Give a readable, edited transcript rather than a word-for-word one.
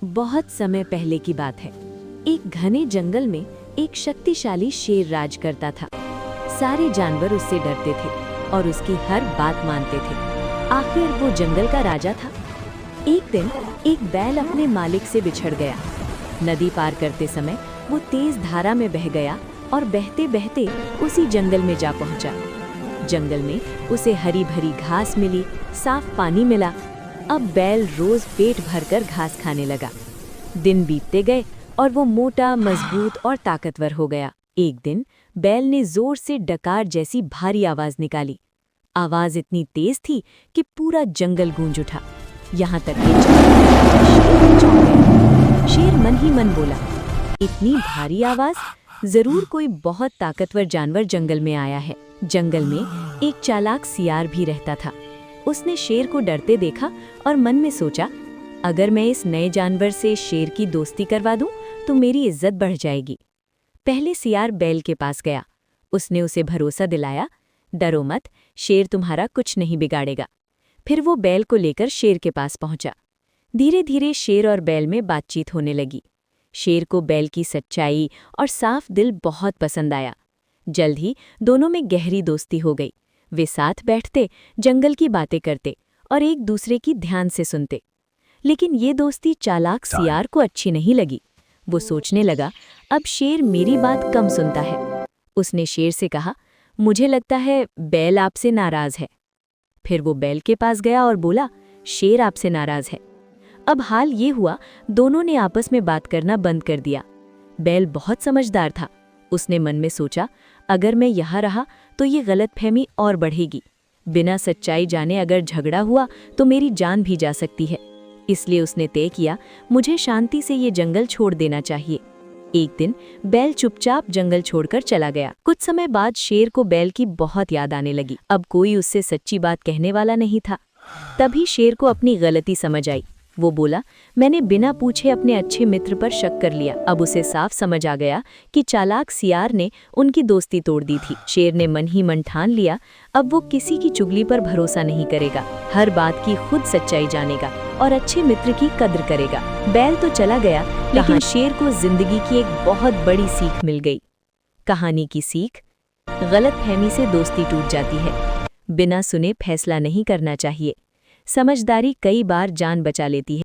बहुत समय पहले की बात है। एक घने जंगल में एक शक्तिशाली शेर राज करता था। सारे जानवर उससे डरते थे और उसकी हर बात मानते थे। आखिर वो जंगल का राजा था। एक दिन एक बैल अपने मालिक से बिछड़ गया। नदी पार करते समय वो तेज धारा में बह गया और बहते बहते उसी जंगल में जा पहुंचा। जंगल में उसे हरी भरी घास मिली, साफ पानी मिला। अब बैल रोज पेट भरकर घास खाने लगा। दिन बीतते गए और वो मोटा, मजबूत और ताकतवर हो गया। एक दिन बैल ने जोर से डकार जैसी भारी आवाज निकाली। आवाज इतनी तेज थी कि पूरा जंगल गूंज उठा। यहाँ तक कि शेर चौंक गया। शेर मन ही मन बोला, इतनी भारी आवाज, जरूर कोई बहुत ताकतवर जानवर जंगल में आया है। जंगल में एक चालाक सियार भी रहता था। उसने शेर को डरते देखा और मन में सोचा, अगर मैं इस नए जानवर से शेर की दोस्ती करवा दूं तो मेरी इज्जत बढ़ जाएगी। पहले सियार बैल के पास गया। उसने उसे भरोसा दिलाया, डरो मत, शेर तुम्हारा कुछ नहीं बिगाड़ेगा। फिर वो बैल को लेकर शेर के पास पहुंचा। धीरे धीरे शेर और बैल में बातचीत होने लगी। शेर को बैल की सच्चाई और साफ दिल बहुत पसंद आया। जल्द ही दोनों में गहरी दोस्ती हो गई। वे साथ बैठते, जंगल की बातें करते और एक दूसरे की ध्यान से सुनते। लेकिन ये दोस्ती चालाक सियार को अच्छी नहीं लगी। वो सोचने लगा, अब शेर मेरी बात कम सुनता है। उसने शेर से कहा, मुझे लगता है बैल आपसे नाराज है। फिर वो बैल के पास गया और बोला, शेर आपसे नाराज है। अब हाल ये हुआ, दोनों ने आपस में बात करना बंद कर दिया। बैल बहुत समझदार था। उसने मन में सोचा, अगर मैं यहाँ रहा तो ये गलतफहमी और बढ़ेगी। बिना सच्चाई जाने अगर झगड़ा हुआ तो मेरी जान भी जा सकती है। इसलिए उसने तय किया, मुझे शांति से ये जंगल छोड़ देना चाहिए। एक दिन बैल चुपचाप जंगल छोड़कर चला गया। कुछ समय बाद शेर को बैल की बहुत याद आने लगी। अब कोई उससे सच्ची बात कहने वाला नहीं था। तभी शेर को अपनी गलती समझ आई। वो बोला, मैंने बिना पूछे अपने अच्छे मित्र पर शक कर लिया। अब उसे साफ समझ आ गया कि चालाक सियार ने उनकी दोस्ती तोड़ दी थी। शेर ने मन ही मन ठान लिया, अब वो किसी की चुगली पर भरोसा नहीं करेगा, हर बात की खुद सच्चाई जानेगा और अच्छे मित्र की कद्र करेगा। बैल तो चला गया, लेकिन शेर को जिंदगी की एक बहुत बड़ी सीख मिल गई। कहानी की सीख, गलतफहमी से दोस्ती टूट जाती है। बिना सुने फैसला नहीं करना चाहिए। समझदारी कई बार जान बचा लेती है।